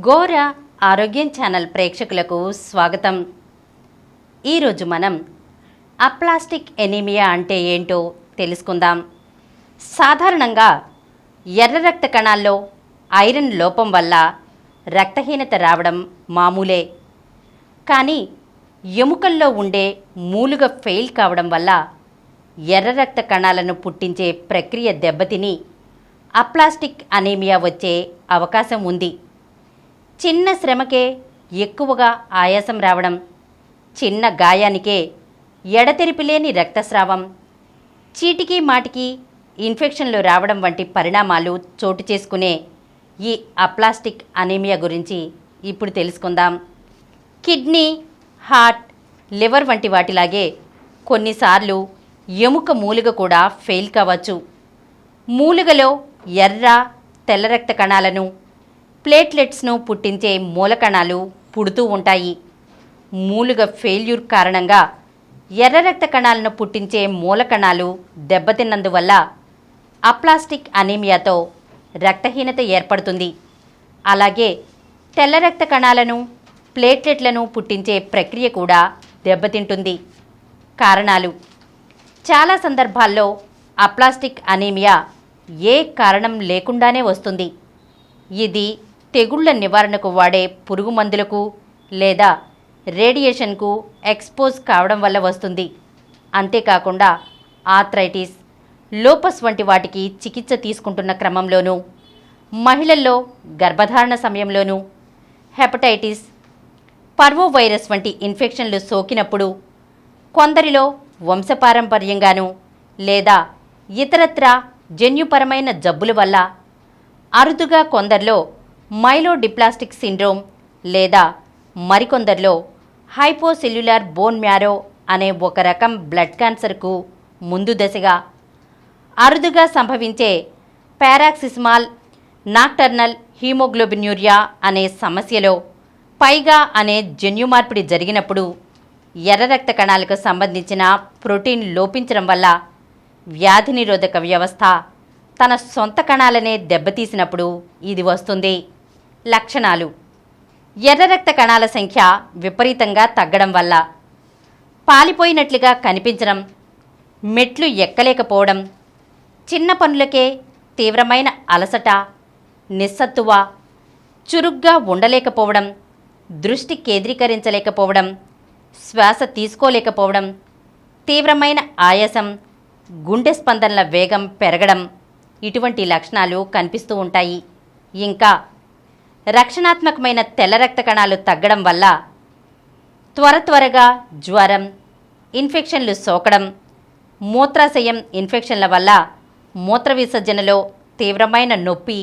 గోర ఆరోగ్యం ఛానల్ ప్రేక్షకులకు స్వాగతం. ఈరోజు మనం అప్లాస్టిక్ ఎనీమియా అంటే ఏంటో తెలుసుకుందాం. సాధారణంగా ఎర్ర రక్త కణాల్లో ఐరన్ లోపం వల్ల రక్తహీనత రావడం మామూలే. కానీ ఎముకల్లో ఉండే మూలుగ ఫెయిల్ కావడం వల్ల ఎర్ర రక్త కణాలను పుట్టించే ప్రక్రియ దెబ్బతిని అప్లాస్టిక్ అనీమియా వచ్చే అవకాశం ఉంది. చిన్న శ్రమకే ఎక్కువగా ఆయాసం రావడం, చిన్న గాయానికే ఎడతెరిపి లేని రక్తస్రావం, చీటికి మాటికి ఇన్ఫెక్షన్లు రావడం వంటి పరిణామాలు చోటు చేసుకునే ఈ అప్లాస్టిక్ అనీమియా గురించి ఇప్పుడు తెలుసుకుందాం. కిడ్నీ, హార్ట్, లివర్ వంటి వాటిలాగే కొన్నిసార్లు ఎముక మూలుగ కూడా ఫెయిల్ కావచ్చు. మూలుగలో ఎర్ర, తెల్ల రక్త కణాలను, ప్లేట్లెట్స్ను పుట్టించే మూలకణాలు పుడుతూ ఉంటాయి. మూలుగ ఫెయిల్యూర్ కారణంగా ఎర్ర రక్త కణాలను పుట్టించే మూలకణాలు దెబ్బతిన్నందువల్ల అప్లాస్టిక్ అనీమియాతో రక్తహీనత ఏర్పడుతుంది. అలాగే తెల్ల రక్త కణాలను, ప్లేట్లెట్లను పుట్టించే ప్రక్రియ కూడా దెబ్బతింటుంది. కారణాలు: చాలా సందర్భాల్లో అప్లాస్టిక్ అనీమియా ఏ కారణం లేకుండానే వస్తుంది. ఇది తెగుళ్ల నివారణకు వాడే పురుగు మందులకు లేదా రేడియేషన్కు ఎక్స్పోజ్ కావడం వల్ల వస్తుంది. అంతేకాకుండా ఆర్థరైటిస్, లోపస్ వంటి వాటికి చికిత్స తీసుకుంటున్న క్రమంలోనూ, మహిళల్లో గర్భధారణ సమయంలోనూ, హెపటైటిస్, పర్వోవైరస్ వంటి ఇన్ఫెక్షన్లు సోకినప్పుడు, కొందరిలో వంశపారంపర్యంగానూ లేదా ఇతరత్రా జన్యుపరమైన జబ్బుల వల్ల, అరుదుగా కొందరిలో మైలోడిప్లాస్టిక్ సిండ్రోమ్ లేదా మరికొందరిలో హైపోసెల్యులార్ బోన్ మ్యారో అనే ఒక రకం బ్లడ్ క్యాన్సర్కు ముందు దశగా, అరుదుగా సంభవించే పారాక్సిస్మాల్ నాక్టర్నల్ హీమోగ్లోబిన్యూరియా అనే సమస్యలో పైగా అనే జన్యు మార్పిడి జరిగినప్పుడు ఎర్ర రక్త కణాలకు సంబంధించిన ప్రోటీన్ లోపించడం వల్ల వ్యాధి నిరోధక వ్యవస్థ తన సొంత కణాలనే దెబ్బతీసినప్పుడు ఇది వస్తుంది. లక్షణాలు: ఎర్ర రక్త కణాల సంఖ్య విపరీతంగా తగ్గడం వల్ల, పాలిపోయినట్లుగా కనిపించడం, మెట్లు ఎక్కలేకపోవడం, చిన్న పనులకే తీవ్రమైన అలసట, నిస్సత్తువ, చురుగ్గా ఉండలేకపోవడం, దృష్టి కేంద్రీకరించలేకపోవడం, శ్వాస తీసుకోలేకపోవడం, తీవ్రమైన ఆయాసం, గుండె స్పందనల వేగం పెరగడం, ఇటువంటి లక్షణాలు కనిపిస్తూ ఉంటాయి. ఇంకా రక్షణాత్మకమైన తెల్ల రక్త కణాలు తగ్గడం వల్ల త్వరగా జ్వరం, ఇన్ఫెక్షన్లు సోకడం, మూత్రాశయం ఇన్ఫెక్షన్ల వల్ల మూత్ర విసర్జనలో తీవ్రమైన నొప్పి,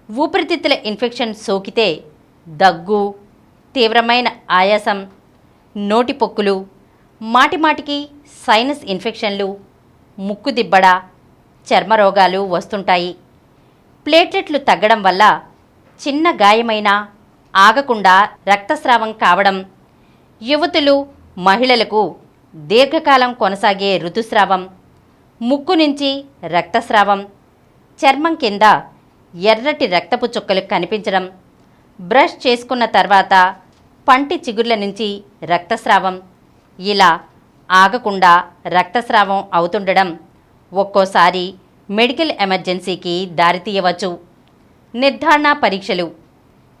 ఊపిరితిత్తుల ఇన్ఫెక్షన్ సోకితే దగ్గు, తీవ్రమైన ఆయాసం, నోటిపొక్కులు, మాటిమాటికి సైనస్ ఇన్ఫెక్షన్లు, ముక్కు దిబ్బడ, చర్మరోగాలు వస్తుంటాయి. ప్లేట్లెట్లు తగ్గడం వల్ల చిన్న గాయమైనా ఆగకుండా రక్తస్రావం కావడం, యువతులు, మహిళలకు దీర్ఘకాలం కొనసాగే ఋతుస్రావం, ముక్కు నుంచి రక్తస్రావం, చర్మం కింద ఎర్రటి రక్తపు చుక్కలు కనిపించడం, బ్రష్ చేసుకున్న తర్వాత పంటి చిగుర్ల నుంచి రక్తస్రావం, ఇలా ఆగకుండా రక్తస్రావం అవుతుండడం ఒక్కోసారి మెడికల్ ఎమర్జెన్సీకి దారితీయవచ్చు. నిర్ధారణ పరీక్షలు: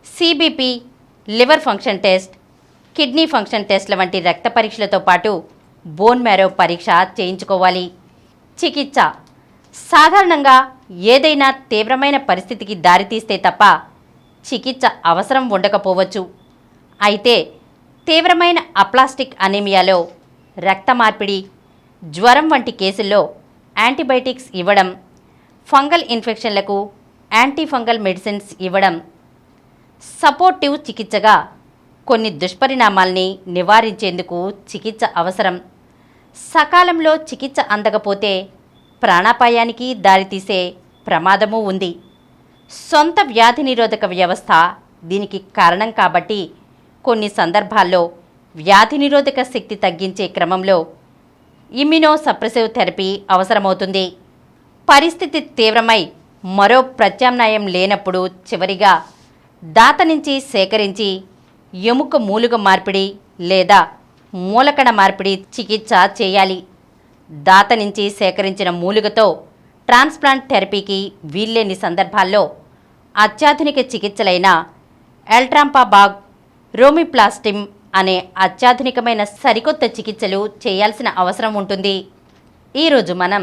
CBP, liver function test, kidney function టెస్ట్ల వంటి రక్త పరీక్షలతో పాటు బోన్ మ్యారో పరీక్ష చేయించుకోవాలి. చికిత్స: సాధారణంగా ఏదైనా తీవ్రమైన పరిస్థితికి దారితీస్తే తప్ప చికిత్స అవసరం ఉండకపోవచ్చు. అయితే తీవ్రమైన అప్లాస్టిక్ అనీమియాలో రక్త మార్పిడి, జ్వరం వంటి కేసుల్లో యాంటీబయాటిక్స్ ఇవ్వడం, ఫంగల్ ఇన్ఫెక్షన్లకు యాంటీఫంగల్ మెడిసిన్స్ ఇవ్వడం, సపోర్టివ్ చికిత్సగా కొన్ని దుష్పరిణామాల్ని నివారించేందుకు చికిత్స అవసరం. సకాలంలో చికిత్స అందకపోతే ప్రాణాపాయానికి దారితీసే ప్రమాదమూ ఉంది. సొంత వ్యాధి నిరోధక వ్యవస్థ దీనికి కారణం కాబట్టి కొన్ని సందర్భాల్లో వ్యాధి నిరోధక శక్తి తగ్గించే క్రమంలో ఇమ్యునోసప్రెసివ్ థెరపీ అవసరమవుతుంది. పరిస్థితి తీవ్రమై మరో ప్రత్యామ్నాయం లేనప్పుడు చివరిగా దాత నుంచి సేకరించి ఎముక మూలుగ మార్పిడి లేదా మూలకణ మార్పిడి చికిత్స చేయాలి. దాత నుంచి సేకరించిన మూలుగతో ట్రాన్స్ప్లాంట్ థెరపీకి వీల్లేని సందర్భాల్లో అత్యాధునిక చికిత్సలైన ఎల్ట్రాంపాబాగ్, రోమిప్లాస్టిమ్ అనే అత్యాధునికమైన సరికొత్త చికిత్సలు చేయాల్సిన అవసరం ఉంటుంది. ఈరోజు మనం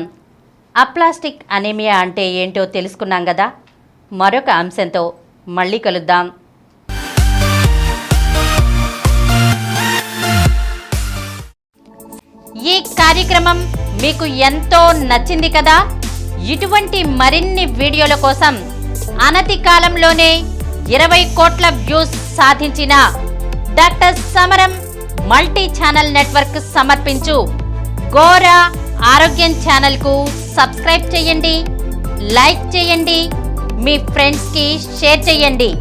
అప్లాస్టిక్ అనీమియా అంటే ఏంటో తెలుసుకున్నాం కదా. మరొక అంశంతో మళ్ళీ కలుద్దాం. ఈ కార్యక్రమం మీకు ఎంతో నచ్చింది కదా. ఇటువంటి మరిన్ని వీడియోల కోసం అనతి కాలంలోనే 20 కోట్ల వ్యూస్ సాధించిన డాక్టర్ సమరం మల్టీ ఛానల్ నెట్వర్క్ సమర్పించు గోరా ఆరోగ్యం ఛానల్కు సబ్స్క్రైబ్ చేయండి, లైక్ చేయండి, మీ ఫ్రెండ్స్కి షేర్ చేయండి.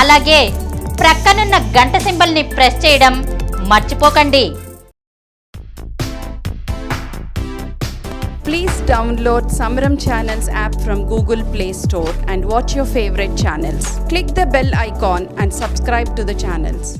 అలాగే ప్రక్కనున్న గంట సింబల్ని ప్రెస్ చేయడం మర్చిపోకండి. Please download Samaram Channels app from Google Play Store and watch your favorite channels. Click the bell icon and subscribe to the channels.